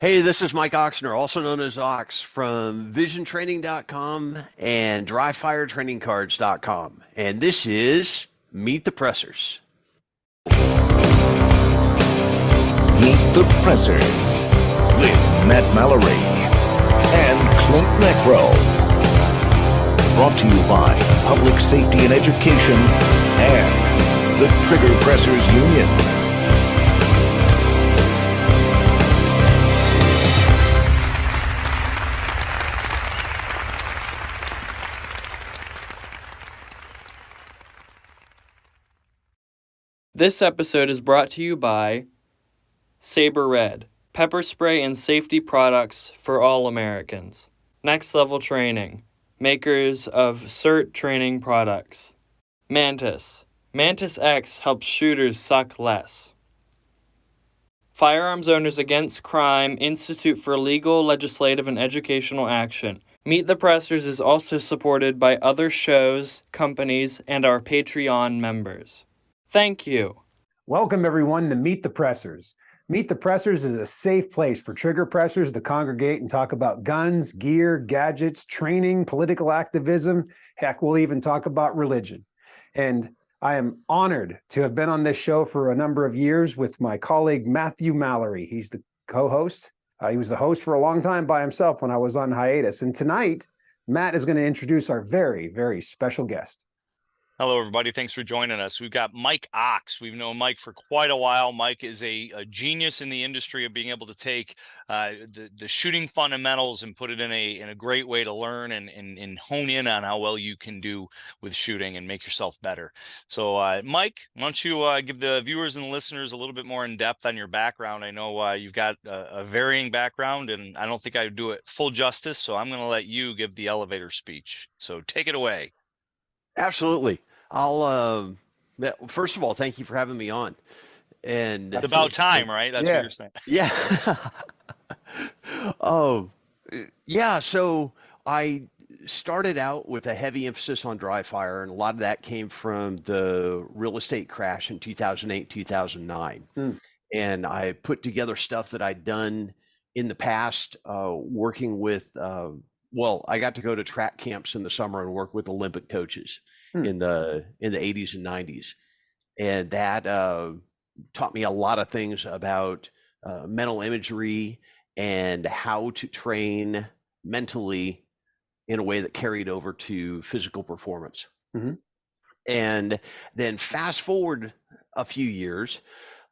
Hey, this is Mike Ochsner, also known as Ox, from visiontraining.com and dryfiretrainingcards.com. And this is Meet the Pressers. Meet the Pressers with Matt Mallory and Klint Necro. Brought to you by Public Safety and Education and the Trigger Pressers Union. This episode is brought to you by Sabre Red, pepper spray and safety products for all Americans. Next Level Training, makers of CERT training products. Mantis, Mantis X helps shooters suck less. Firearms Owners Against Crime Institute for Legal, Legislative, and Educational Action. Meet the Pressers is also supported by other shows, companies, and our Patreon members. Thank you. Welcome, everyone, to Meet the Pressers. Meet the Pressers is a safe place for trigger pressers to congregate and talk about guns, gear, gadgets, training, political activism. Heck, we'll even talk about religion. And I am honored to have been on this show for a number of years with my colleague, Matthew Mallory. He's the co-host. He was the host for a long time by himself when I was on hiatus. And tonight, Matt is going to introduce our very, very special guest. Hello, everybody. Thanks for joining us. We've got Mike Ox. We've known Mike for quite a while. Mike is a genius in the industry of being able to take the shooting fundamentals and put it in a great way to learn and hone in on how well you can do with shooting and make yourself better. So, Mike, why don't you give the viewers and the listeners a little bit more in depth on your background? I know you've got a varying background, and I don't think I would do it full justice. So I'm going to let you give the elevator speech. So take it away. Absolutely. I'll, first of all, thank you for having me on. And it's about time, right? That's what you're saying. Yeah. Oh, yeah. So I started out with a heavy emphasis on dry fire, and a lot of that came from the real estate crash in 2008, 2009. And I put together stuff that I'd done in the past, working with, I got to go to track camps in the summer and work with Olympic coaches in the 80s and 90s, and that taught me a lot of things about mental imagery and how to train mentally in a way that carried over to physical performance. And then fast forward a few years,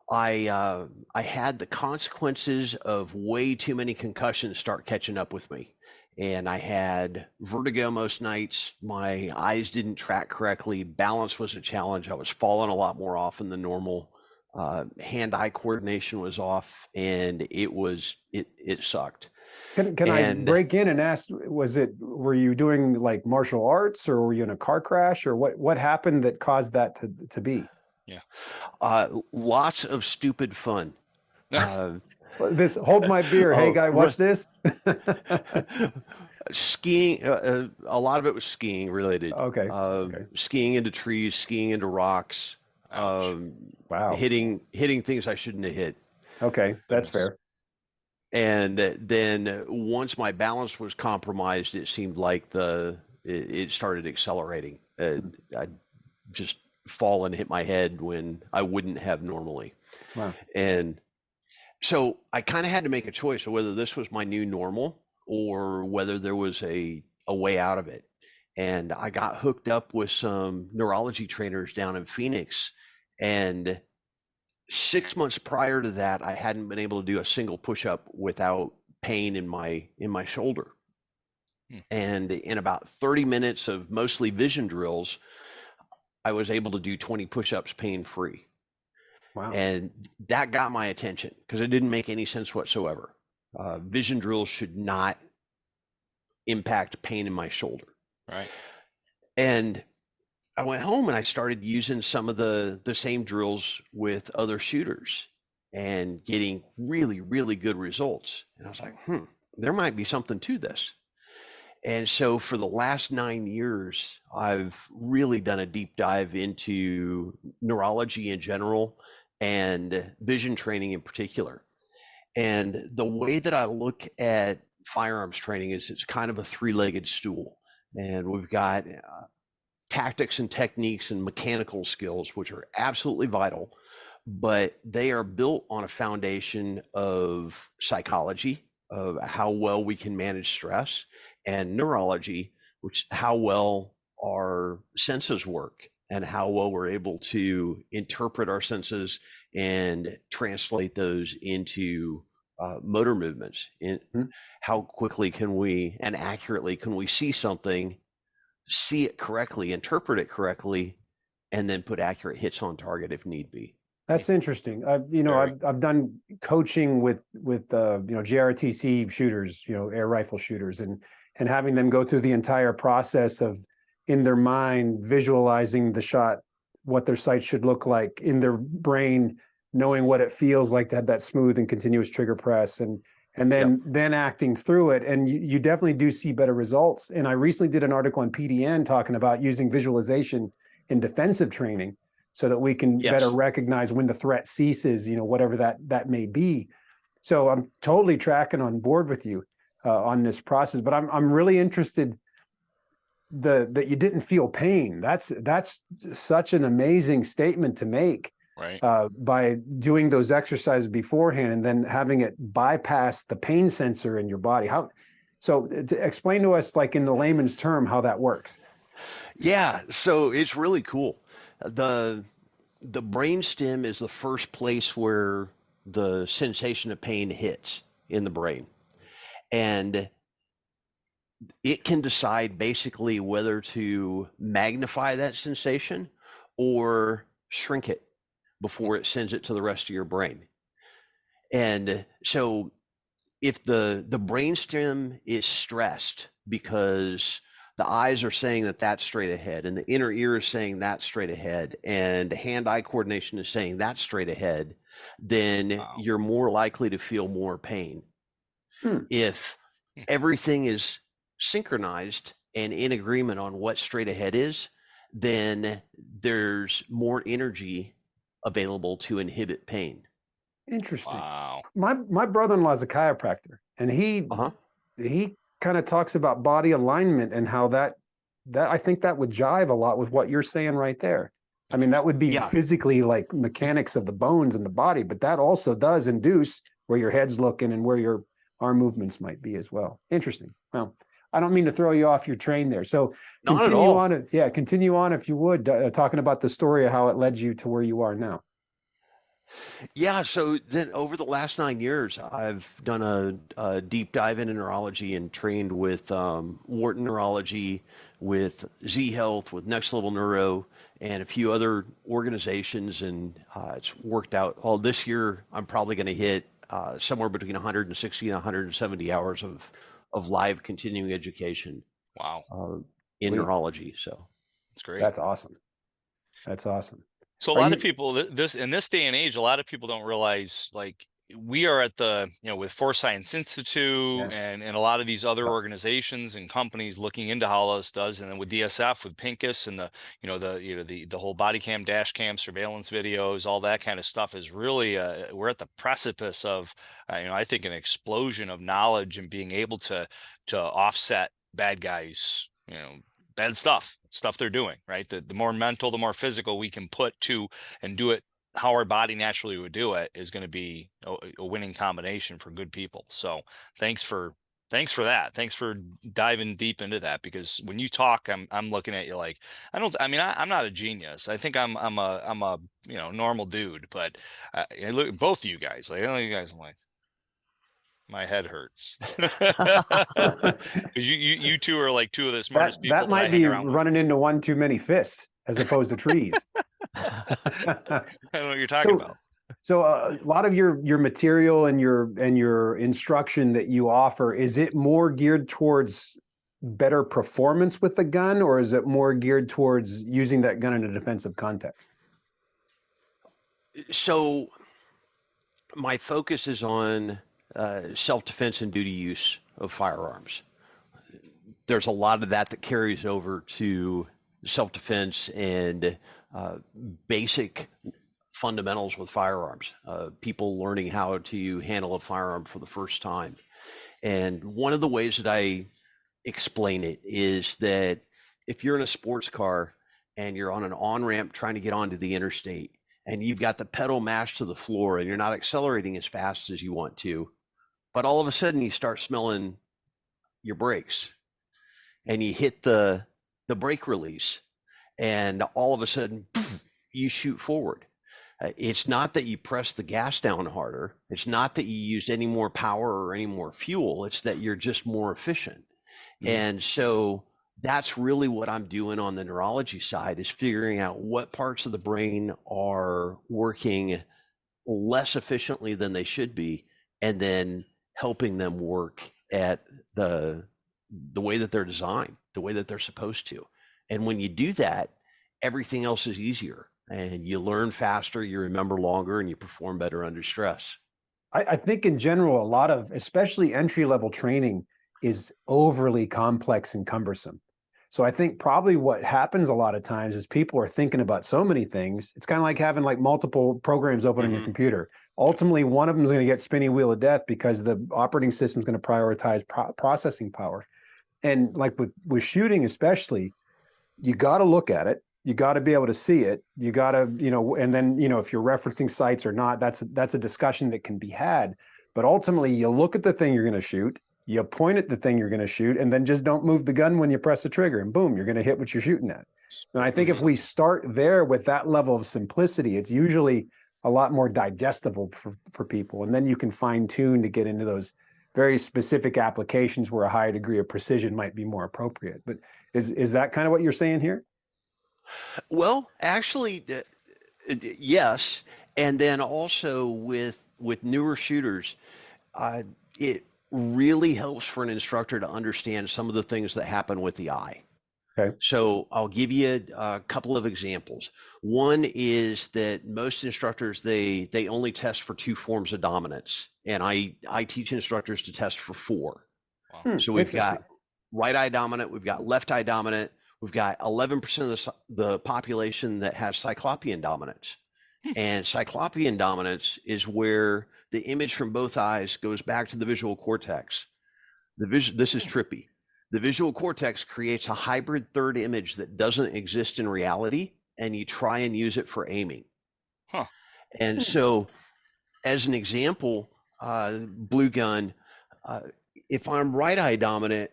I had the consequences of way too many concussions start catching up with me. And I had vertigo most nights. My eyes didn't track correctly. Balance was a challenge. I was falling a lot more often than normal. Hand-eye coordination was off, and it sucked. Can I break in and ask, were you doing like martial arts, or were you in a car crash, or what happened that caused that to be? Yeah. Lots of stupid fun. Hold my beer. Hey, guy, watch this. Skiing, a lot of it was skiing related. Okay. Skiing into trees, skiing into rocks. Wow. Hitting things I shouldn't have hit. Okay, that's fair. And then once my balance was compromised, it seemed like it started accelerating. I'd just fall and hit my head when I wouldn't have normally. Wow. And so I kind of had to make a choice of whether this was my new normal or whether there was a way out of it. And I got hooked up with some neurology trainers down in Phoenix. And 6 months prior to that, I hadn't been able to do a single push-up without pain in my shoulder. And in about 30 minutes of mostly vision drills, I was able to do 20 push-ups pain-free. Wow. And that got my attention because it didn't make any sense whatsoever. Vision drills should not impact pain in my shoulder. Right. And I went home and I started using some of the same drills with other shooters and getting really, really good results. And I was like, there might be something to this. And so for the last 9 years, I've really done a deep dive into neurology in general and vision training in particular. And the way that I look at firearms training is it's kind of a three-legged stool. And we've got tactics and techniques and mechanical skills, which are absolutely vital, but they are built on a foundation of psychology, of how well we can manage stress, and neurology, which how well our senses work and how well we're able to interpret our senses and translate those into motor movements. How quickly can we and accurately can we see something, see it correctly, interpret it correctly, and then put accurate hits on target if need be. That's interesting. I've done coaching with JRTC shooters, air rifle shooters, and having them go through the entire process of, in their mind, visualizing the shot, what their sight should look like, in their brain, knowing what it feels like to have that smooth and continuous trigger press, and then acting through it. And you definitely do see better results. And I recently did an article on PDN talking about using visualization in defensive training, so that we can better recognize when the threat ceases, whatever that may be. So I'm totally tracking on board with you on this process, but I'm really interested that you didn't feel pain. That's such an amazing statement to make, right? By doing those exercises beforehand and then having it bypass the pain sensor in your body. So to explain to us, like in the layman's term, how that works. Yeah, so it's really cool. The brainstem is the first place where the sensation of pain hits in the brain. And it can decide basically whether to magnify that sensation or shrink it before it sends it to the rest of your brain. And so if the brainstem is stressed because the eyes are saying that that's straight ahead, and the inner ear is saying that's straight ahead, and hand-eye coordination is saying that's straight ahead, then you're more likely to feel more pain. If everything is synchronized and in agreement on what straight ahead is, then there's more energy available to inhibit pain. Interesting. Wow. My brother-in-law is a chiropractor, and he kind of talks about body alignment and how that I think that would jive a lot with what you're saying right there. I mean, that would be physically like mechanics of the bones in the body, but that also does induce where your head's looking and where your arm movements might be as well. Interesting. Well, I don't mean to throw you off your train there. So continue on if you would, talking about the story of how it led you to where you are now. Yeah, so then over the last 9 years, I've done a deep dive into neurology and trained with Wharton Neurology, with Z Health, with Next Level Neuro, and a few other organizations, and it's worked out. Well, this year, I'm probably going to hit somewhere between 160 and 170 hours of live continuing education. Wow. In neurology, so. That's great. That's awesome. That's awesome. So a lot of people, this in this day and age, a lot of people don't realize, like, we are at the, with Force Science Institute and a lot of these other organizations and companies looking into how all this does. And then with DSF, with Pincus and the whole body cam, dash cam, surveillance videos, all that kind of stuff is really, we're at the precipice of, I think an explosion of knowledge and being able to offset bad guys, bad stuff they're doing, right? The more mental, the more physical we can put to and do it how our body naturally would do it is going to be a winning combination for good people. So thanks for that. Thanks for diving deep into that, because when you talk, I'm looking at you like, I'm not a genius. I think I'm a normal dude, but I look at both of you guys, like, you guys, I'm like, my head hurts. Because you two are like two of the smartest people that might be running into one too many fists as opposed to trees. I don't know what you're talking about. So a lot of your material and your instruction that you offer, is it more geared towards better performance with the gun, or is it more geared towards using that gun in a defensive context? So my focus is on self-defense and duty use of firearms. There's a lot of that carries over to self-defense and basic fundamentals with firearms, people learning how to handle a firearm for the first time. And one of the ways that I explain it is that if you're in a sports car and you're on an on-ramp trying to get onto the interstate and you've got the pedal mashed to the floor and you're not accelerating as fast as you want to, but all of a sudden you start smelling your brakes and you hit the brake release and all of a sudden poof, you shoot forward. It's not that you press the gas down harder. It's not that you used any more power or any more fuel. It's that you're just more efficient. And so that's really what I'm doing on the neurology side, is figuring out what parts of the brain are working less efficiently than they should be, and then helping them work at the way that they're designed, the way that they're supposed to. And when you do that, everything else is easier and you learn faster, you remember longer, and you perform better under stress. I think in general, a lot of, especially entry-level training, is overly complex and cumbersome. So I think probably what happens a lot of times is people are thinking about so many things. It's kind of like having like multiple programs open on your computer. Ultimately, one of them is going to get spinning wheel of death because the operating system is going to prioritize processing power. And like with shooting especially, you got to look at it. You got to be able to see it. You got to, and then, if you're referencing sites or not, that's a discussion that can be had. But ultimately, you look at the thing you're going to shoot, you point at the thing you're going to shoot, and then just don't move the gun when you press the trigger, and boom, you're going to hit what you're shooting at. And I think if we start there with that level of simplicity, it's usually a lot more digestible for people. And then you can fine tune to get into those very specific applications where a higher degree of precision might be more appropriate. But is that kind of what you're saying here? Well, actually, yes. And then also with newer shooters, it really helps for an instructor to understand some of the things that happen with the eye. Okay. So I'll give you a couple of examples. One is that most instructors, they only test for 2 forms of dominance, and I teach instructors to test for 4. Wow. So we've got right eye dominant, we've got left eye dominant, we've got 11% of the population that has cyclopean dominance. And cyclopean dominance is where the image from both eyes goes back to the visual cortex. This is trippy. The visual cortex creates a hybrid third image that doesn't exist in reality, and you try and use it for aiming. And so, as an example, blue gun, if I'm right eye dominant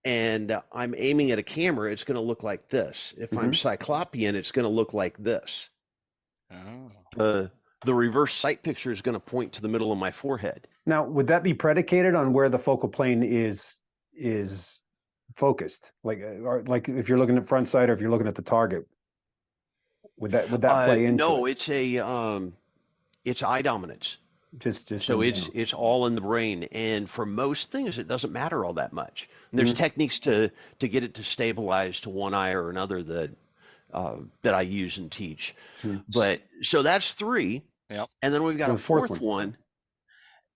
and I'm aiming at a camera, it's going to look like this. If I'm cyclopean, it's going to look like this. The reverse sight picture is going to point to the middle of my forehead. Now, would that be predicated on where the focal plane is focused? Like if you're looking at front sight or if you're looking at the target, would that play into no, it? it's eye dominance. Just so it's all in the brain, and for most things it doesn't matter all that much. And there's techniques to get it to stabilize to one eye or another that I use and teach. But so that's 3. Yep. And then we've got a fourth one.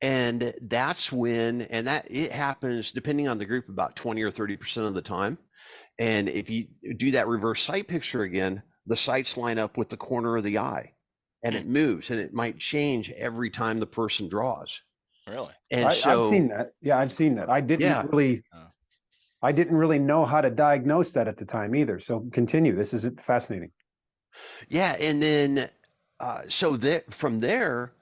And that's when, and that it happens depending on the group about 20 or 30% of the time. And if you do that reverse sight picture again, the sights line up with the corner of the eye, and it moves, and it might change every time the person draws. Really? And I've seen that. Yeah, I've seen that. I didn't really know how to diagnose that at the time either. So continue. This is fascinating. Yeah, and then from there,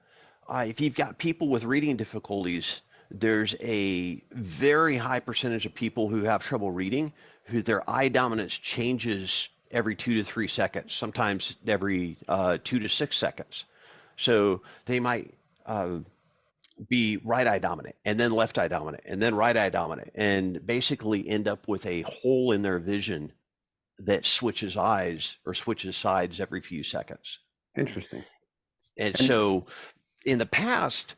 if you've got people with reading difficulties, there's a very high percentage of people who have trouble reading who their eye dominance changes every 2 to 3 seconds, sometimes every 2 to 6 seconds. So they might be right eye dominant, and then left eye dominant, and then right eye dominant, and basically end up with a hole in their vision that switches eyes or switches sides every few seconds. Interesting. And so in the past,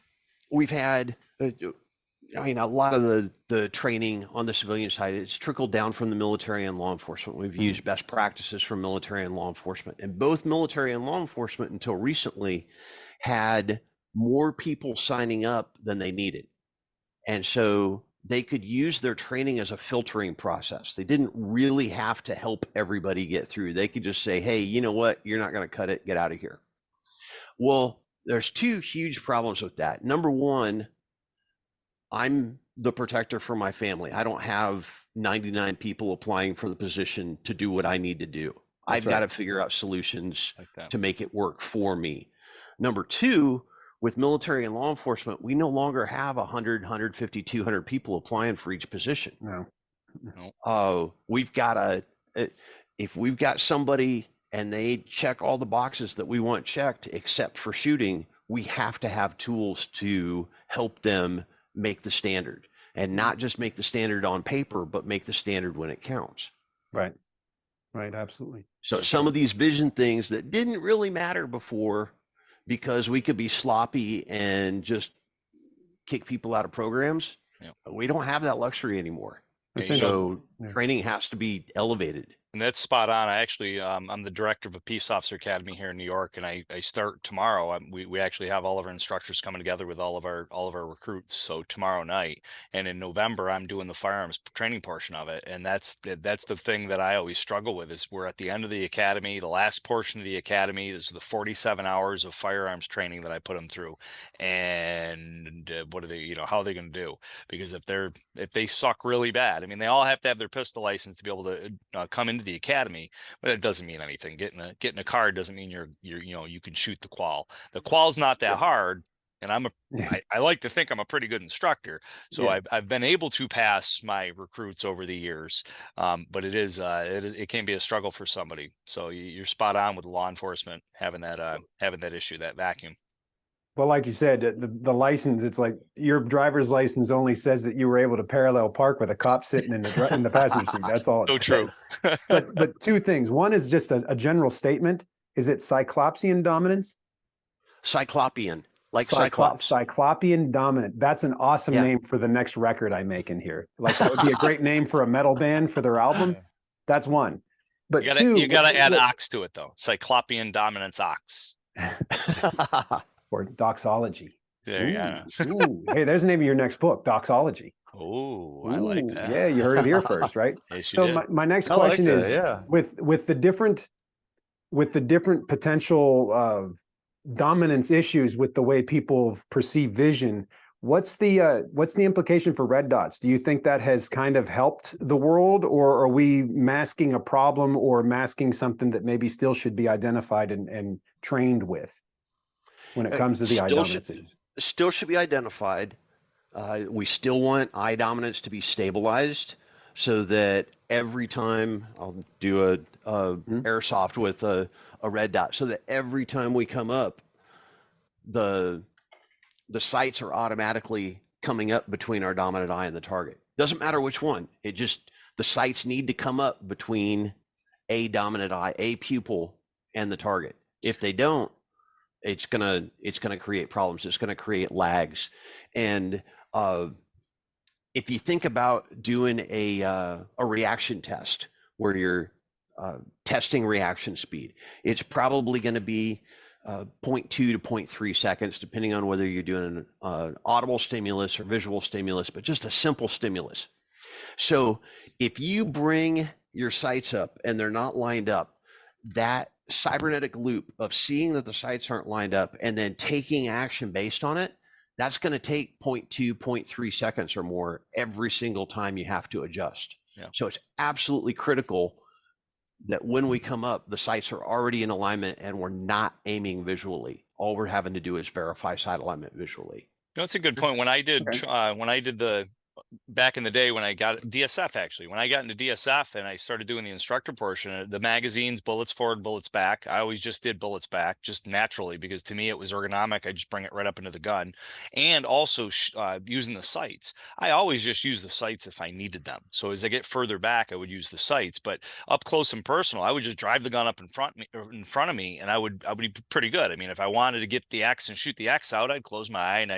we've had, a lot of the training on the civilian side, it's trickled down from the military and law enforcement. We've used best practices from military and law enforcement. And both military and law enforcement, until recently, had more people signing up than they needed. And so they could use their training as a filtering process. They didn't really have to help everybody get through. They could just say, hey, you know what? You're not going to cut it. Get out of here. Well, there's two huge problems with that. Number one, I'm the protector for my family. I don't have 99 people applying for the position to do what I need to do. That's I've got right. to figure out solutions Like that. to make it work for me. Number two, with military and law enforcement, we no longer have 100, 150, 200 people applying for each position. No. We've got if we've got somebody and they check all the boxes that we want checked, except for shooting, we have to have tools to help them make the standard, and not just make the standard on paper, but make the standard when it counts. Right. Right. Absolutely. So some of these vision things that didn't really matter before, because we could be sloppy and just kick people out of programs, we don't have that luxury anymore. So training has to be elevated. And that's spot on. I actually, I'm the director of a Peace Officer Academy here in New York, and I start tomorrow. We actually have all of our instructors coming together with all of our recruits. So tomorrow night, and in November, I'm doing the firearms training portion of it. And that's the thing that I always struggle with, is we're at the end of the academy. The last portion of the academy is the 47 hours of firearms training that I put them through. And what are they, how are they going to do? Because if they suck really bad, I mean, they all have to have their pistol license to be able to come into the academy, but it doesn't mean anything. Getting a card doesn't mean you can shoot the qual. The qual's not that hard, and I like to think I'm a pretty good instructor, so I've been able to pass my recruits over the years, but it can be a struggle for somebody. So you're spot on with law enforcement having that issue, that vacuum. Well, like you said, the license, it's like your driver's license only says that you were able to parallel park with a cop sitting in the passenger seat. That's all it So says. True. But two things. One is just a general statement. Is it Cyclopsian dominance? Cyclopean, like Cyclops. Cyclopean dominant. That's an awesome name for the next record I make in here. Like, that would be a great name for a metal band for their album. That's one. But you gotta add ox to it, though. Cyclopean dominance ox. Or doxology. There you go. Ooh. Hey, there's the name of your next book, Doxology. Oh, I like that. Yeah, you heard it here first, right? Yes, you so did. My next question is, with the different potential dominance issues with the way people perceive vision, what's the implication for red dots? Do you think that has kind of helped the world, or are we masking a problem, or masking something that maybe still should be identified and trained with when it comes to the eye dominance issues? Still should be identified. We still want eye dominance to be stabilized, so that every time I'll do a airsoft with a red dot, so that every time we come up, the sights are automatically coming up between our dominant eye and the target. Doesn't matter which one. The sights need to come up between a dominant eye, a pupil, and the target. If they don't, it's gonna create problems. It's gonna create lags. And if you think about doing a reaction test where you're testing reaction speed, it's probably going to be 0.2 to 0.3 seconds, depending on whether you're doing an audible stimulus or visual stimulus, but just a simple stimulus. So if you bring your sights up and they're not lined up, that cybernetic loop of seeing that the sights aren't lined up and then taking action based on it, that's going to take 0.2, 0.3 seconds or more every single time you have to adjust. So it's absolutely critical that when we come up, the sights are already in alignment and we're not aiming visually. All we're having to do is verify sight alignment visually. That's a good point. When I did the back in the day, when I got DSF, actually, when I got into DSF and I started doing the instructor portion, the magazines, bullets forward, bullets back, I always just did bullets back, just naturally, because to me it was ergonomic. I just bring it right up into the gun. And also using the sights, I always just use the sights if I needed them. So as I get further back, I would use the sights, but up close and personal, I would just drive the gun up in front of me, and I would be pretty good. I mean, if I wanted to get the X and shoot the X out, I'd close my eye and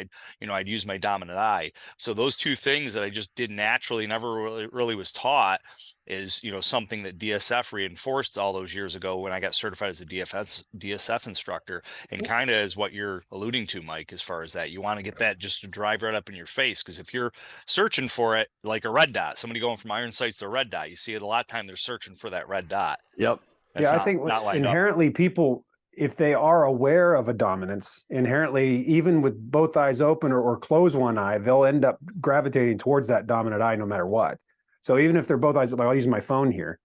I'd use my dominant eye. So those two things that I just did naturally, never really was taught, is something that DSF reinforced all those years ago when I got certified as a DSF instructor, and kind of is what you're alluding to, Mike, as far as that. You want to get that just to drive right up in your face, because if you're searching for it like a red dot, somebody going from iron sights to a red dot, you see it a lot of time, they're searching for that red dot. Yep. I think inherently people, if they are aware of a dominance, inherently, even with both eyes open or close one eye, they'll end up gravitating towards that dominant eye no matter what. So even if they're both eyes, like I'll use my phone here.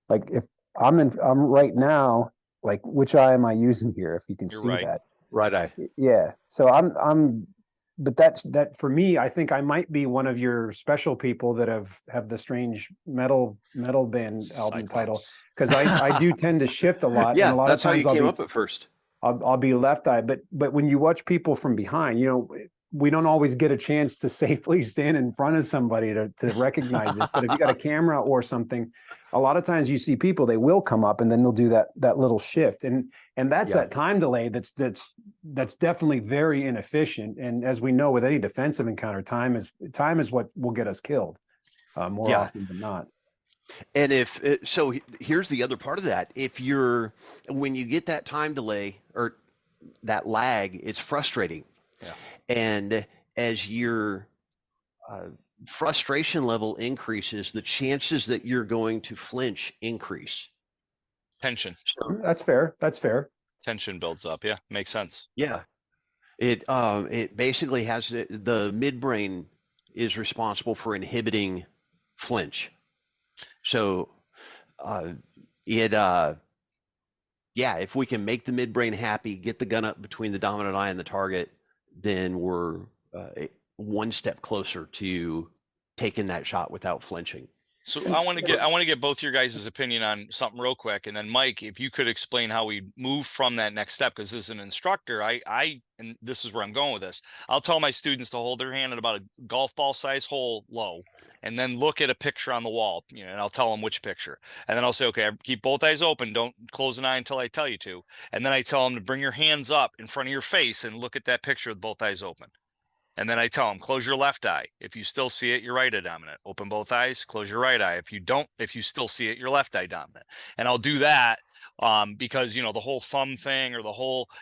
Like if I'm right now, like which eye am I using here? If you can You're see right. that. Right eye. Yeah. So but that for me, I think I might be one of your special people that have the strange metal band album title, Cyclops. because I do tend to shift a lot, and a Yeah, lot of that's how you times came up at first. I'll be left eye, but when you watch people from behind, we don't always get a chance to safely stand in front of somebody to recognize this. But if you got a camera or something, a lot of times you see people, they will come up and then they'll do that little shift, and that's Yeah. that time delay that's definitely very inefficient. And as we know, with any defensive encounter, time is what will get us killed more Yeah. often than not. And so here's the other part of that. When you get that time delay or that lag, it's frustrating. Yeah. And as your frustration level increases, the chances that you're going to flinch increase. Tension. So That's fair. Tension builds up. Yeah, makes sense. yeah, it basically has the midbrain is responsible for inhibiting flinch. So it yeah, if we can make the midbrain happy, get the gun up between the dominant eye and the target, then we're one step closer to taking that shot without flinching. So I want to get both your guys' opinion on something real quick, and then Mike, if you could explain how we move from that next step, because as an instructor, and this is where I'm going with this. I'll tell my students to hold their hand at about a golf ball size hole low, and then look at a picture on the wall, and I'll tell them which picture, and then I'll say, okay, keep both eyes open, don't close an eye until I tell you to, and then I tell them to bring your hands up in front of your face and look at that picture with both eyes open. And then I tell them, close your left eye. If you still see it, your right eye dominant. Open both eyes, close your right eye. If you still see it, your left eye dominant. And I'll do that because, the whole thumb thing or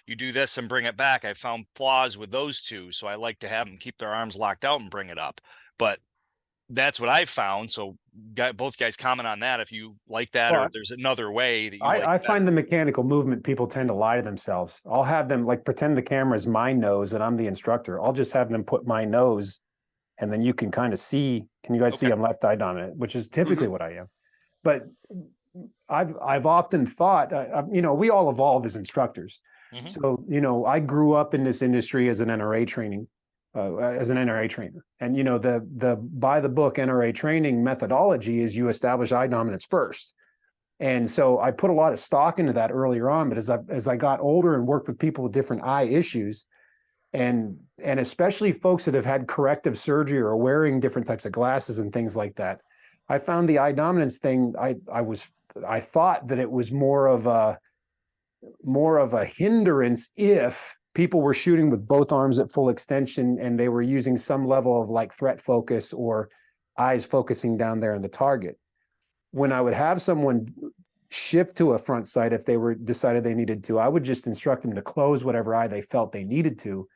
you do this and bring it back. I found flaws with those two. So I like to have them keep their arms locked out and bring it up. But that's what I found. So both guys comment on that if you like that, or if there's another way that you like. I find the mechanical movement, people tend to lie to themselves. I'll have them like pretend the camera is my nose and I'm the instructor. I'll just have them put my nose, and then you can kind of see. Can you guys see I'm left eye dominant, which is typically what I am. But I've often thought, we all evolve as instructors. So, I grew up in this industry as an NRA training. As an NRA trainer, and the by the book NRA training methodology is you establish eye dominance first, and so I put a lot of stock into that earlier on. But as I got older and worked with people with different eye issues, and especially folks that have had corrective surgery or are wearing different types of glasses and things like that, I found the eye dominance thing. I thought that it was more of a hindrance if people were shooting with both arms at full extension and they were using some level of like threat focus or eyes focusing down there on the target. When I would have someone shift to a front sight, if they decided they needed to, I would just instruct them to close whatever eye they felt they needed to.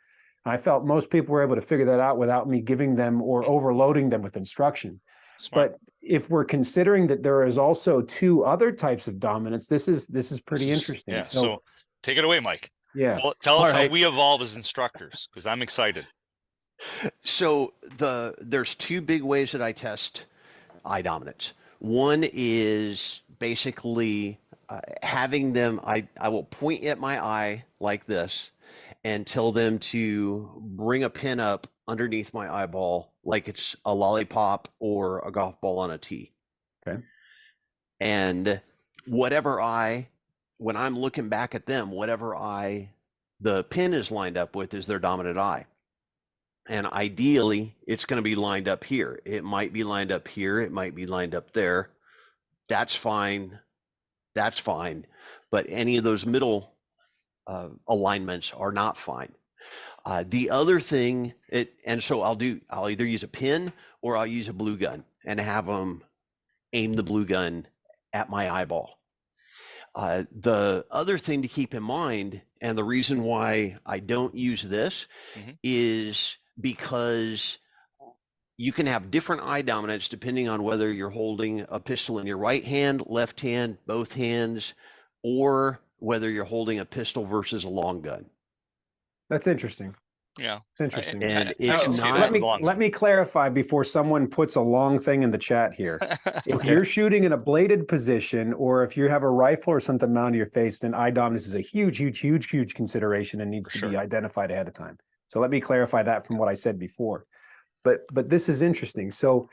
I felt most people were able to figure that out without me giving them or overloading them with instruction. Smart. But if we're considering that there is also two other types of dominance, this is pretty interesting. Yeah. So take it away, Mike. Yeah. Tell us how we evolve as instructors, because I'm excited. So there's two big ways that I test eye dominance. One is basically having them, I will point at my eye like this and tell them to bring a pin up underneath my eyeball like it's a lollipop or a golf ball on a tee. Okay. And whatever eye, when I'm looking back at them, whatever eye the pin is lined up with is their dominant eye. And ideally, it's going to be lined up here. It might be lined up here. It might be lined up there. That's fine. That's fine. But any of those middle alignments are not fine. The other thing, so I'll either use a pin or I'll use a blue gun and have them aim the blue gun at my eyeball. The other thing to keep in mind, and the reason why I don't use this is because you can have different eye dominance depending on whether you're holding a pistol in your right hand, left hand, both hands, or whether you're holding a pistol versus a long gun. That's interesting. Yeah. It's interesting. And I it's can see not. that Let with me long let me clarify before someone puts a long thing in the chat here. If Okay. you're shooting in a bladed position, or if you have a rifle or something mounted to your face, then eye dominance is a huge consideration and needs For to be sure. identified ahead of time. So let me clarify that from what I said before. But this is interesting. So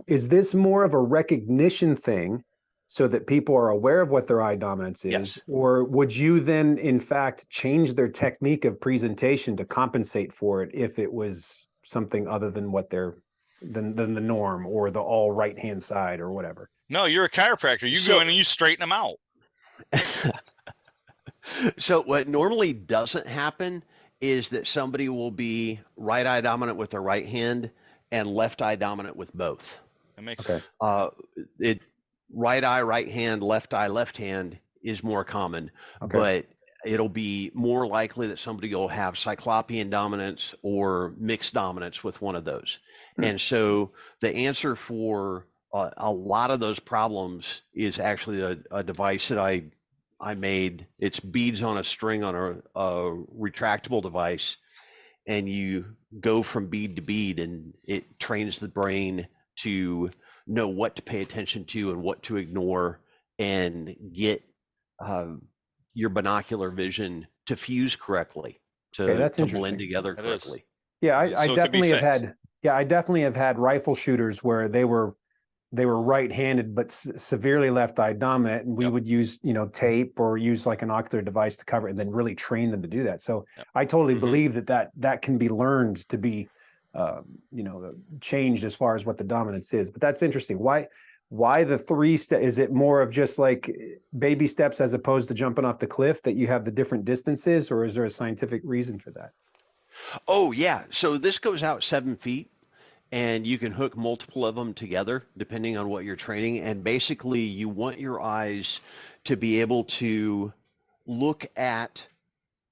is this more of a recognition thing so that people are aware of what their eye dominance is? Yes. Or would you then in fact change their technique of presentation to compensate for it if it was something other than what they're than the norm, or the all right hand side or whatever? No, you're a chiropractor. You go in and you straighten them out. So what normally doesn't happen is that somebody will be right eye dominant with their right hand and left eye dominant with both. That makes Okay. It right eye, right hand, left eye, left hand is more common, Okay. but it'll be more likely that somebody will have cyclopean dominance or mixed dominance with one of those. And so the answer for a lot of those problems is actually a device that I made. It's beads on a string on a retractable device, and you go from bead to bead, and it trains the brain to know what to pay attention to and what to ignore, and get your binocular vision to fuse correctly, Okay, that's to blend interesting. together That is. correctly. Yeah, So I it could be definitely have fixed. had. Yeah, I definitely have had rifle shooters where they were right-handed but severely left-eye dominant, and we Yep. would use tape or use like an ocular device to cover it, and then really train them to do that. So Yep. I totally Mhm. believe that can be learned to be changed as far as what the dominance is. But that's interesting. Why the 3 step? Is it more of just like baby steps as opposed to jumping off the cliff, that you have the different distances, or is there a scientific reason for that? Oh yeah, so this goes out 7 feet, and you can hook multiple of them together depending on what you're training. And basically, you want your eyes to be able to look at,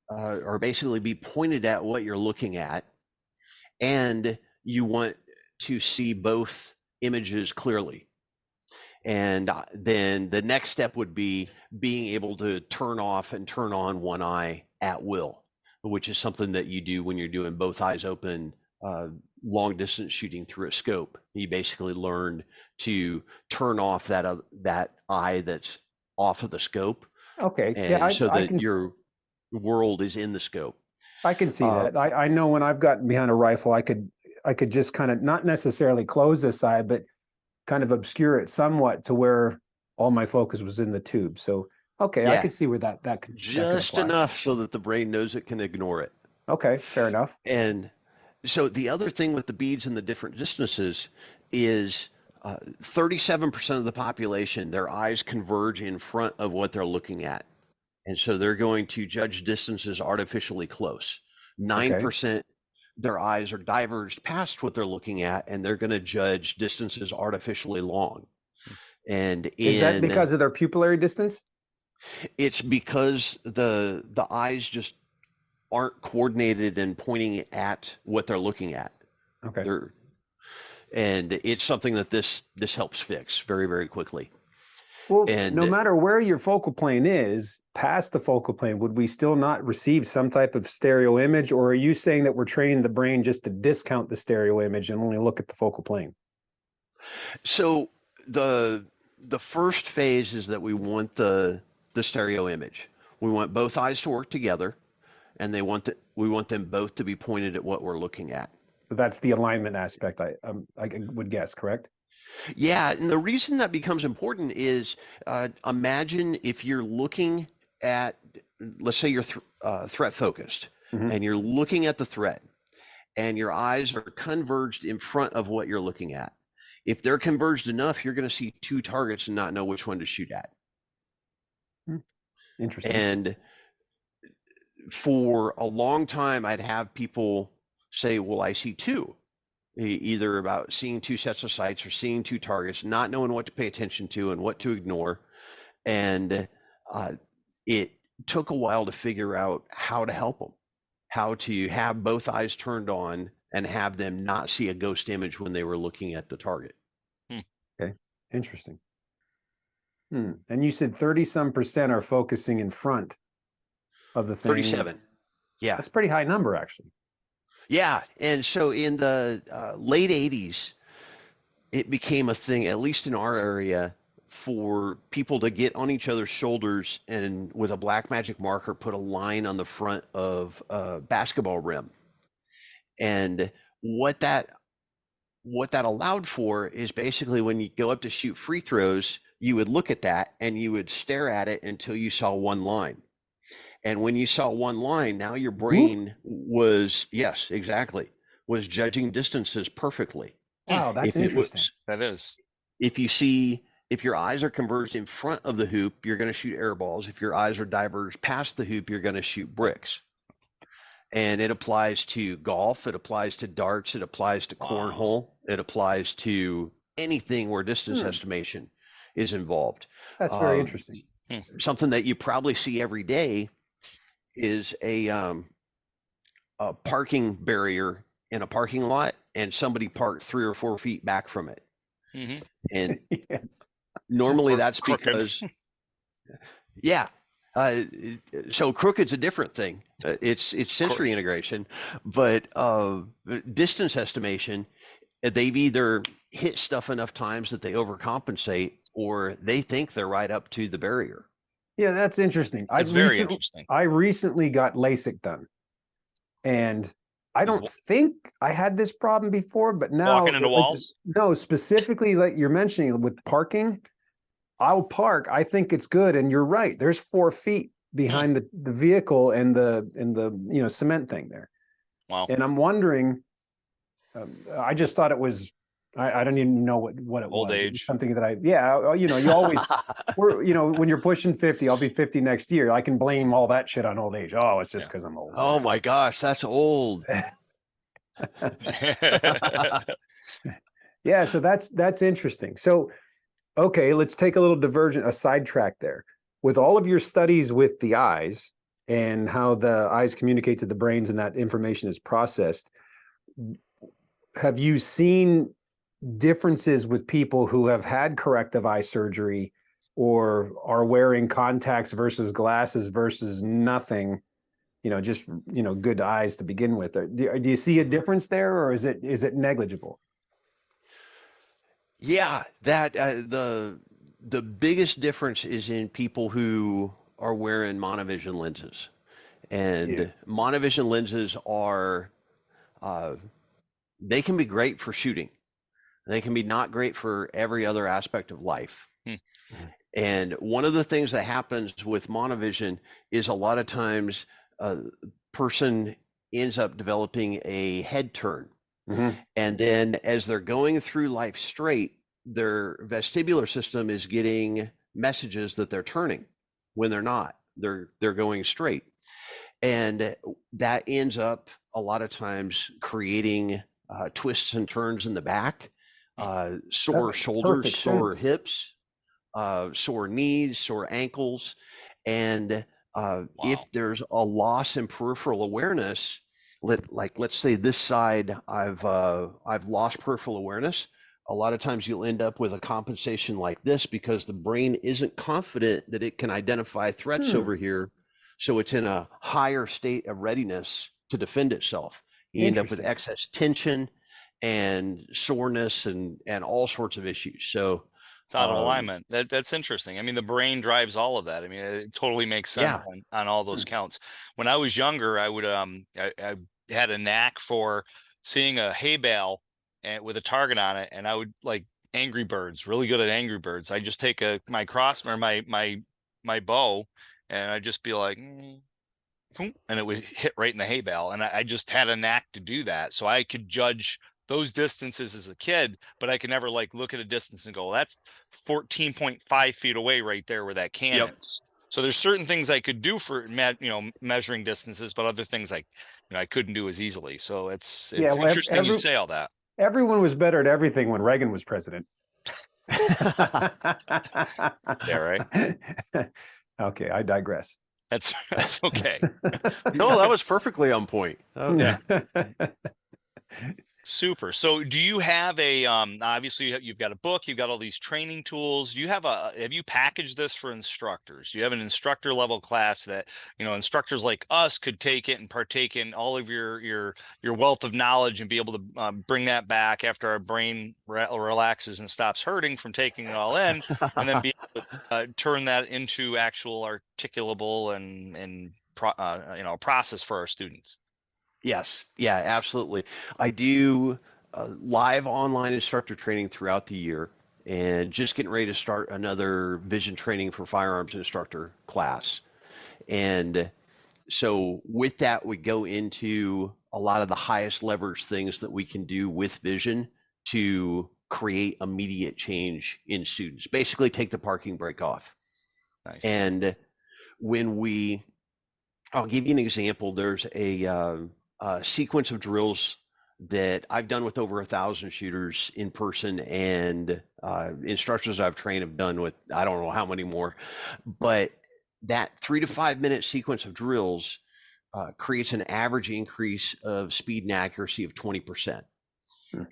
or basically be pointed at what you're looking at, and you want to see both images clearly. And then the next step would be being able to turn off and turn on one eye at will, which is something that you do when you're doing both eyes open, long distance shooting through a scope. You basically learn to turn off that eye that's off of the scope, Okay, and yeah, so I that can your world is in the scope. see Uh, that. I know when I've gotten behind a rifle, I could just kind of not necessarily close this eye, but kind of obscure it somewhat to where all my focus was in the tube. So okay, I yeah, could see where that could just apply. enough so that the brain knows it can ignore it. Okay, fair enough. And so the other thing with the beads and the different distances is 37% of the population, their eyes converge in front of what they're looking at. And so they're going to judge distances artificially close. 9%, their eyes are diverged past what they're looking at, and they're going to judge distances artificially long. And Is that because of their pupillary distance? it's because the eyes just aren't coordinated and pointing at what they're looking at. Okay. And it's something that this helps fix very, very quickly. Well, And no matter where your focal plane is, past the focal plane, would we still not receive some type of stereo image? Or are you saying that we're training the brain just to discount the stereo image and only look at the focal plane? so the first phase is that we want the stereo image. We want both eyes to work together, and we want them both to be pointed at what we're looking at. So that's the alignment aspect, I would guess, correct? Yeah, and the reason that becomes important is, imagine if you're looking at, let's say you're threat focused, and you're looking at the threat, and your eyes are converged in front of what you're looking at. If they're converged enough, you're going to see two targets and not know which one to shoot at. Interesting. And for a long time, I'd have people say, well, I see two, either about seeing two sets of sights or seeing two targets, not knowing what to pay attention to and what to ignore. And it took a while to figure out how to help them, how to have both eyes turned on and have them not see a ghost image when they were looking at the target. Okay, interesting. And you said 30-some% are focusing in front of the thing. 37. Yeah. That's a pretty high number, actually. Yeah. And so in the late 80s, it became a thing, at least in our area, for people to get on each other's shoulders and with a black magic marker put a line on the front of a basketball rim. And what that allowed for is basically when you go up to shoot free throws, you would look at that and you would stare at it until you saw one line. And when you saw one line, now your brain was, yes, exactly, was judging distances perfectly. Wow, that's If it interesting. was, That is. if your eyes are converged in front of the hoop, you're going to shoot air balls. If your eyes are diverged past the hoop, you're going to shoot bricks. And it applies to golf, it applies to darts, it applies to cornhole, it applies to anything where distance estimation is involved. That's very interesting. Something that you probably see every day is a parking barrier in a parking lot, and somebody parked 3 or 4 feet back from it. And normally that's because, yeah. So crooked's a different thing. It's sensory integration, but distance estimation, they've either hit stuff enough times that they overcompensate, or they think they're right up to the barrier. Yeah, that's interesting. It's very interesting. I recently got LASIK done, and I don't think I had this problem before, but now walking into walls. No, specifically like you're mentioning with parking. I'll park. I think it's good, and you're right. There's 4 feet behind the vehicle and the cement thing there. Wow. And I'm wondering. I just thought it was. I don't even know what it Old was. age. It was something that you always when you're pushing 50, I'll be 50 next year. I can blame all that shit on old age. Oh, it's just because I'm old. Oh my gosh, that's old. Yeah, so that's interesting. So, okay, let's take a sidetrack there. With all of your studies with the eyes and how the eyes communicate to the brains and that information is processed, have you seen differences with people who have had corrective eye surgery or are wearing contacts versus glasses versus nothing, just good eyes to begin with? Do you see a difference there, or is it negligible? Yeah, that the biggest difference is in people who are wearing monovision lenses. And monovision lenses are they can be great for shooting. They can be not great for every other aspect of life. And one of the things that happens with monovision is a lot of times a person ends up developing a head turn. And then as they're going through life straight, their vestibular system is getting messages that they're turning when they're not. They're going straight. And that ends up a lot of times creating twists and turns in the back, sore shoulders, sore hips, sore knees, sore ankles. And if there's a loss in peripheral awareness, let's say this side, I've lost peripheral awareness. A lot of times you'll end up with a compensation like this because the brain isn't confident that it can identify threats over here. So it's in a higher state of readiness to defend itself. You end up with excess tension and soreness and all sorts of issues. So it's out of alignment. That's interesting. I mean, the brain drives all of that. I mean, it totally makes sense on all those counts. When I was younger, I would I had a knack for seeing a hay bale and with a target on it, and I would like Angry Birds, really good at Angry Birds. I just take my cross or my bow, and I'd just be like, and it would hit right in the hay bale. And I just had a knack to do that, so I could judge those distances as a kid, but I could never like look at a distance and go, that's 14.5 feet away right there where that can is. So there's certain things I could do for measuring distances, but other things I couldn't do as easily. So it's interesting you say all that. Everyone was better at everything when Reagan was president. Yeah, right. Okay, I digress. That's okay. No, that was perfectly on point. Yeah. Super. So do you have a obviously you've got a book, you've got all these training tools. Do you have have you packaged this for instructors? Do you have an instructor level class that, instructors like us could take it and partake in all of your wealth of knowledge and be able to bring that back after our brain relaxes and stops hurting from taking it all in, and then be able to turn that into actual articulable and process for our students? Yes, yeah, absolutely. I do live online instructor training throughout the year, and just getting ready to start another vision training for firearms instructor class. And so with that, we go into a lot of the highest leverage things that we can do with vision to create immediate change in students. Basically, take the parking brake off. Nice. And when I'll give you an example. There's a sequence of drills that I've done with over 1,000 shooters in person, and instructors I've trained have done with I don't know how many more. But that 3 to 5 minute sequence of drills creates an average increase of speed and accuracy of 20%.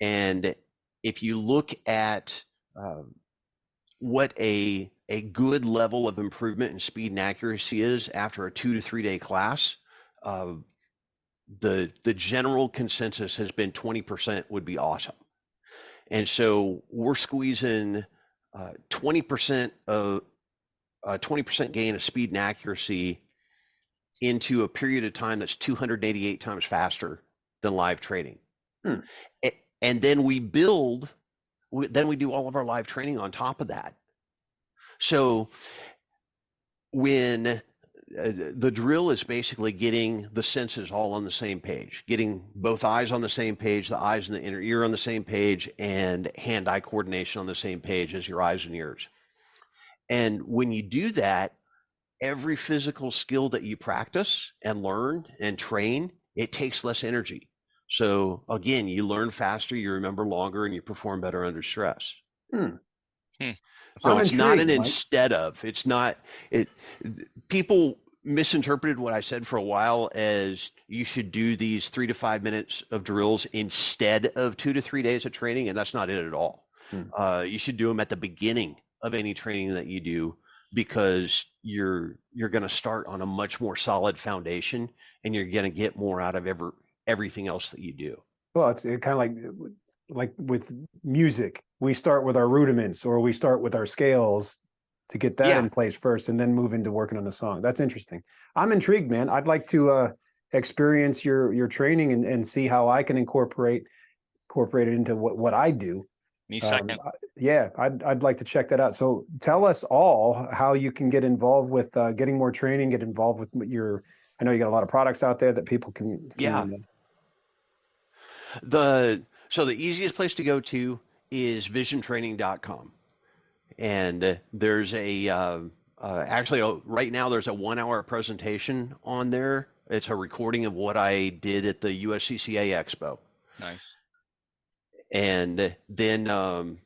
And if you look at what a good level of improvement in speed and accuracy is after a 2 to 3 day class, the general consensus has been 20% would be awesome. And so we're squeezing 20% of 20% gain of speed and accuracy into a period of time that's 288 times faster than live training. And then we do all of our live training on top of that. So when the drill is basically getting the senses all on the same page, getting both eyes on the same page, the eyes and the inner ear on the same page, and hand-eye coordination on the same page as your eyes and ears. And when you do that, every physical skill that you practice and learn and train, it takes less energy. So again, you learn faster, you remember longer, and you perform better under stress. So it's not an instead of. It's not it. People misinterpreted what I said for a while as you should do these 3 to 5 minutes of drills instead of 2 to 3 days of training, and that's not it at all. You should do them at the beginning of any training that you do, because you're going to start on a much more solid foundation, and you're going to get more out of everything else that you do. Well, it's kind of like with music, we start with our rudiments, or we start with our scales to get that in place first, and then move into working on the song. That's interesting. I'm intrigued, man. I'd like to experience your training and see how I can incorporate it into what I do. Me second. Yeah, I'd like to check that out. So tell us all how you can get involved with getting more training, get involved with I know you got a lot of products out there that people can So the easiest place to go to is visiontraining.com. And there's right now there's a 1 hour presentation on there. It's a recording of what I did at the USCCA Expo. Nice. And then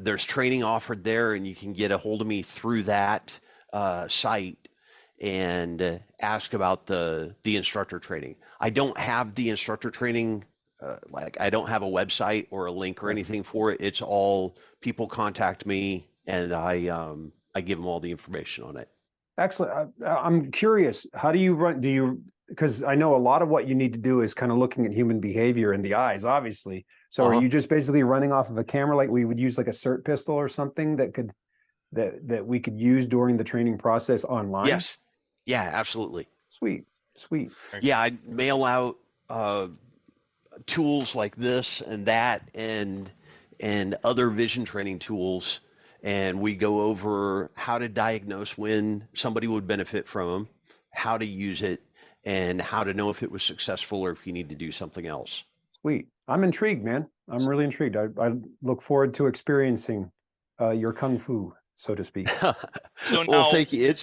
there's training offered there, and you can get a hold of me through that site and ask about the instructor training. I don't have the instructor training, I don't have a website or a link or anything for it. It's all people contact me, and I give them all the information on it. Excellent. I'm curious, how do you run? Because I know a lot of what you need to do is kind of looking at human behavior in the eyes, obviously. So are you just basically running off of a camera, like we would use like a SIRT pistol or something that we could use during the training process online? Yes. Yeah, absolutely. Sweet. Yeah, I mail out tools like this and that and other vision training tools, and we go over how to diagnose when somebody would benefit from them, how to use it, and how to know if it was successful or if you need to do something else. Sweet. I'm intrigued, man. I'm really intrigued. I look forward to experiencing your kung fu, so to speak. Well, thank you.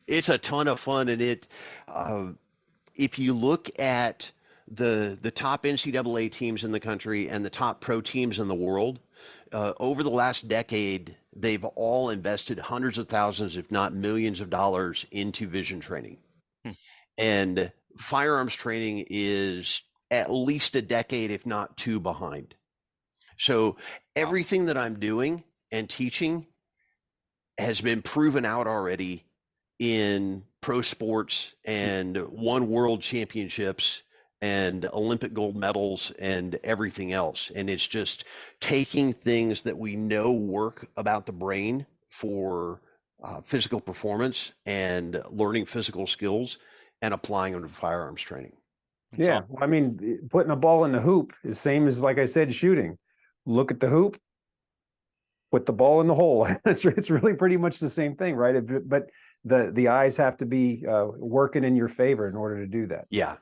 It's a ton of fun, and if you look at the top NCAA teams in the country and the top pro teams in the world, over the last decade, they've all invested hundreds of thousands, if not millions of dollars into vision training. And firearms training is at least a decade, if not two, behind. So everything that I'm doing and teaching has been proven out already in pro sports and won world championships and Olympic gold medals and everything else. And it's just taking things that we know work about the brain for physical performance and learning physical skills and applying them to firearms training. Yeah, I mean, putting a ball in the hoop is same as, like I said, shooting. Look at the hoop, put the ball in the hole. it's really pretty much the same thing, right? But the eyes have to be working in your favor in order to do that. Yeah.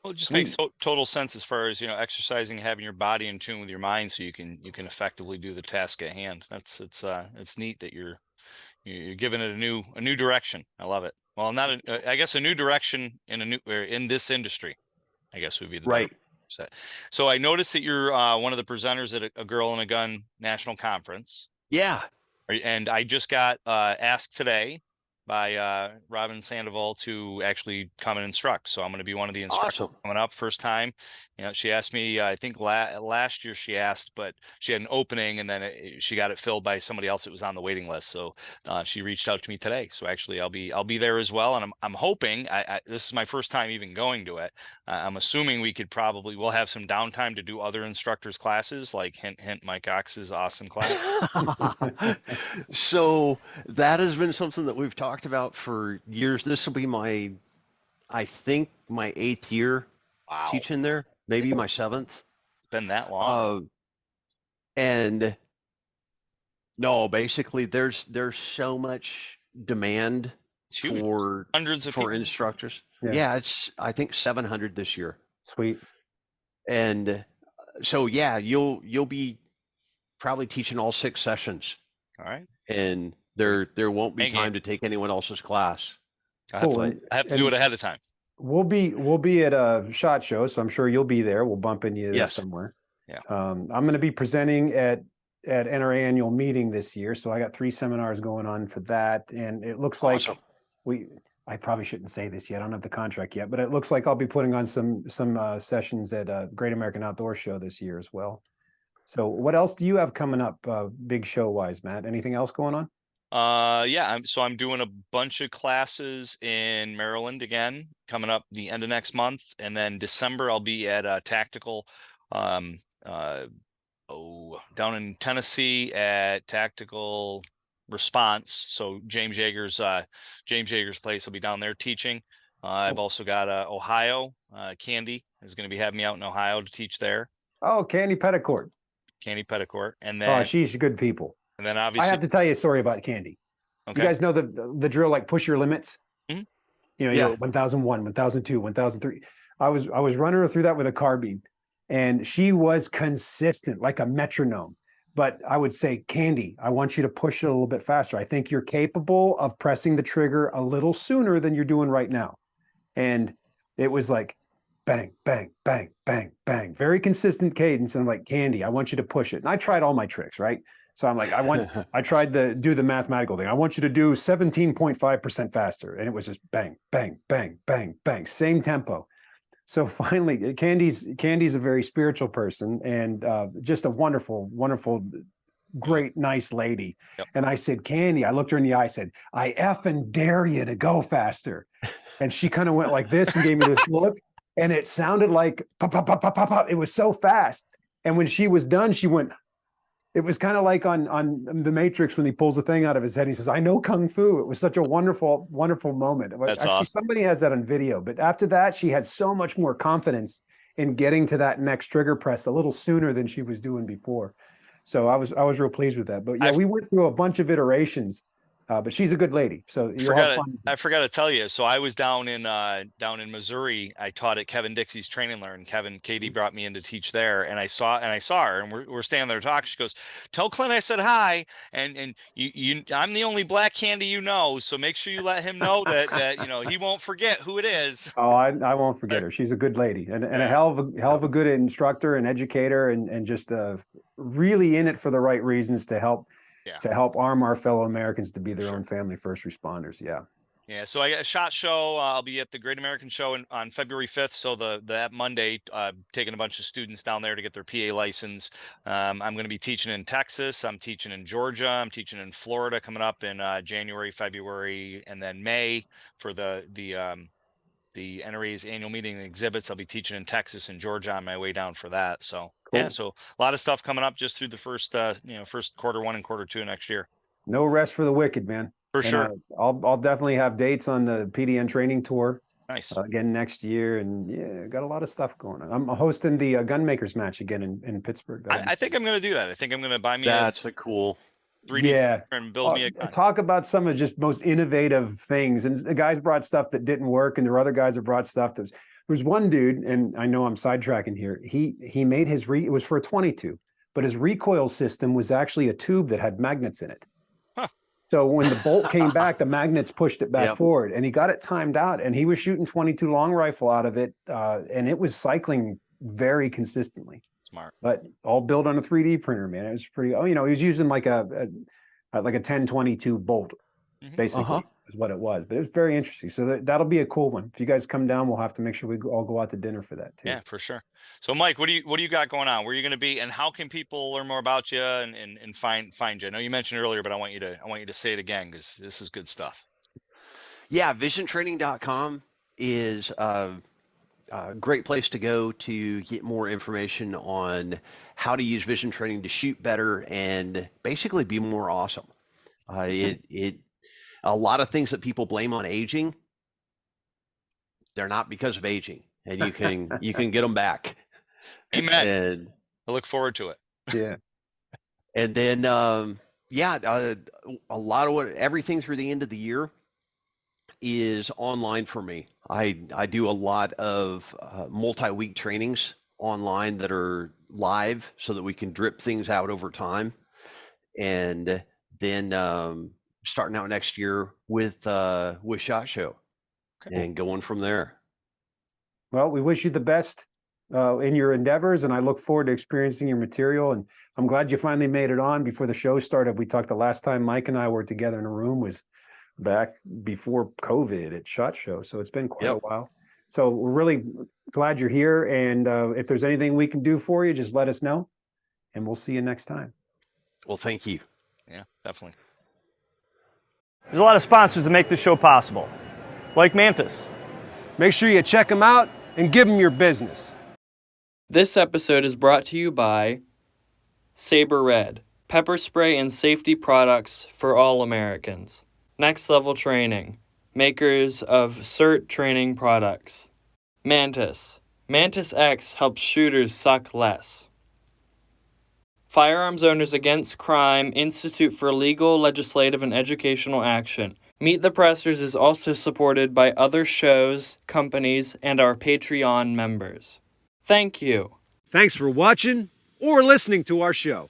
Well, it just makes total sense as far as, exercising, having your body in tune with your mind, so you can effectively do the task at hand. It's neat that you're giving it a new direction. I love it. Well, not I guess a new direction in this industry, I guess would be the right. Better. So I noticed that you're one of the presenters at a Girl and a Gun national conference. Yeah. And I just got asked today by Robin Sandoval to actually come and instruct. So I'm going to be one of the instructors coming up, first time. She asked me, I think last year she asked, but she had an opening, and then she got it filled by somebody else that was on the waiting list. So she reached out to me today. So actually I'll be there as well. And I'm hoping, this is my first time even going to it. I'm assuming we'll have some downtime to do other instructors classes, like hint, Mike Ox's awesome class. So that has been something that we've talked about for years. This will be I think my 8th year teaching there, maybe my 7th. It's been that long. And no, basically there's so much demand for hundreds of people. Instructors. Yeah, it's I think 700 this year. Sweet. And so yeah, you'll be probably teaching all 6 sessions. All right. And there won't be time to take anyone else's class. I have to do it ahead of time. We'll be at a SHOT Show, so I'm sure you'll be there. We'll bump into you there somewhere. Yeah. I'm going to be presenting at NRA annual meeting this year, so I got 3 seminars going on for that, and it looks like I probably shouldn't say this yet. I don't have the contract yet, but it looks like I'll be putting on some sessions at Great American Outdoor Show this year as well. So what else do you have coming up, big show wise, Matt? Anything else going on? I'm doing a bunch of classes in Maryland again, coming up the end of next month, and then December I'll be at a tactical down in Tennessee at Tactical Response. So James Yeager's place, I'll be down there teaching. I've also got Ohio. Candy is going to be having me out in Ohio to teach there. Oh, Candy Petticourt. And then she's good people. And then obviously I have to tell you a story about Candy. Okay. You guys know the drill, like push your limits. Mm-hmm. You know, 1001, 1002, 1003. I was running her through that with a carbine, and she was consistent like a metronome. But I would say, Candy, I want you to push it a little bit faster. I think you're capable of pressing the trigger a little sooner than you're doing right now. And it was like bang, bang, bang, bang, bang. Very consistent cadence. And I'm like, Candy, I want you to push it. And I tried all my tricks, right? So I'm like, I tried to do the mathematical thing. I want you to do 17.5% faster. And it was just bang, bang, bang, bang, bang, same tempo. So finally, Candy's a very spiritual person, and just a wonderful, wonderful, great, nice lady. Yep. And I said, Candy, I looked her in the eye, I said, I effing dare you to go faster. And she kind of went like this and gave me this look, and it sounded like pop, pop, pop, pop, pop, pop. It was so fast. And when she was done, she went, it was kind of like on The Matrix when he pulls the thing out of his head. He says, I know Kung Fu. It was such a wonderful, wonderful moment. That's awesome. Somebody has that on video. But after that, she had so much more confidence in getting to that next trigger press a little sooner than she was doing before. So I was real pleased with that. But yeah, we went through a bunch of iterations. But she's a good lady. So I forgot to tell you. So I was down in Missouri. I taught at Kevin Dixie's Train and Learn. Katie brought me in to teach there, and I saw her, and we're standing there talking. She goes, "Tell Klint I said hi, and you I'm the only black Candy you know, so make sure you let him know that he won't forget who it is." Oh, I won't forget her. She's a good lady and a hell of a good instructor and educator, and just really in it for the right reasons to help arm our fellow Americans to be their own family first responders. Yeah. Yeah, so I got a SHOT Show. I'll be at the Great American Show on February 5th. So that Monday, taking a bunch of students down there to get their PA license. I'm going to be teaching in Texas. I'm teaching in Georgia. I'm teaching in Florida coming up in January, February, and then May for the NRA's annual meeting and exhibits. I'll be teaching in Texas and Georgia on my way down for that. So Cool. yeah, so a lot of stuff coming up just through the first quarter one and quarter two next year. No rest for the wicked, man. For sure. I'll definitely have dates on the PDN training tour. Nice. Again next year, and yeah, got a lot of stuff going on. I'm hosting the Gunmakers match again in Pittsburgh. I think I'm going to do that. I think I'm going to buy me That's a cool 3D and build me a gun. Talk about some of just most innovative things. And the guys brought stuff that didn't work, and there were other guys that brought stuff that there was one dude, and I know I'm sidetracking here. He made his it was for a 22, but his recoil system was actually a tube that had magnets in it. So when the bolt came back, the magnets pushed it back forward, and he got it timed out, and he was shooting 22 long rifle out of it, and it was cycling very consistently. Smart. But all built on a 3D printer, man. It was pretty. He was using like a 1022 bolt, basically is what it was. But it was very interesting. So that'll be a cool one. If you guys come down, we'll have to make sure we all go out to dinner for that too. Yeah, for sure. So Mike, what do you got going on? Where are you going to be, and how can people learn more about you and find you? I know you mentioned earlier, but I want you to say it again, because this is good stuff. Yeah, visiontraining.com is a great place to go to get more information on how to use vision training to shoot better and basically be more awesome. A lot of things that people blame on aging, they're not because of aging, and you can get them back. Amen. And I look forward to it. Yeah. And then a lot of everything through the end of the year is online for me. I do a lot of multi-week trainings online that are live so that we can drip things out over time. And then starting out next year with SHOT Show and going from there. Well, we wish you the best in your endeavors, and I look forward to experiencing your material. And I'm glad you finally made it on before the show started. We talked the last time Mike and I were together in a room was back before COVID at SHOT Show. So it's been quite a while. So we're really glad you're here. And if there's anything we can do for you, just let us know, and we'll see you next time. Well, thank you. Yeah, definitely. There's a lot of sponsors to make this show possible, like Mantis. Make sure you check them out and give them your business. This episode is brought to you by Saber Red, pepper spray and safety products for all Americans. Next Level Training, makers of CERT training products. Mantis. Mantis X helps shooters suck less. Firearms Owners Against Crime Institute for Legal, Legislative, and Educational Action. Meet the Pressers is also supported by other shows, companies, and our Patreon members. Thank you. Thanks for watching or listening to our show.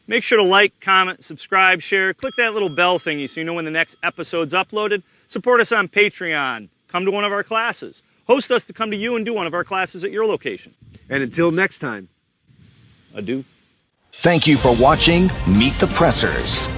Make sure to like, comment, subscribe, share. Click that little bell thingy so you know when the next episode's uploaded. Support us on Patreon. Come to one of our classes. Host us to come to you and do one of our classes at your location. And until next time, Adieu. Thank you for watching Meet the Pressers.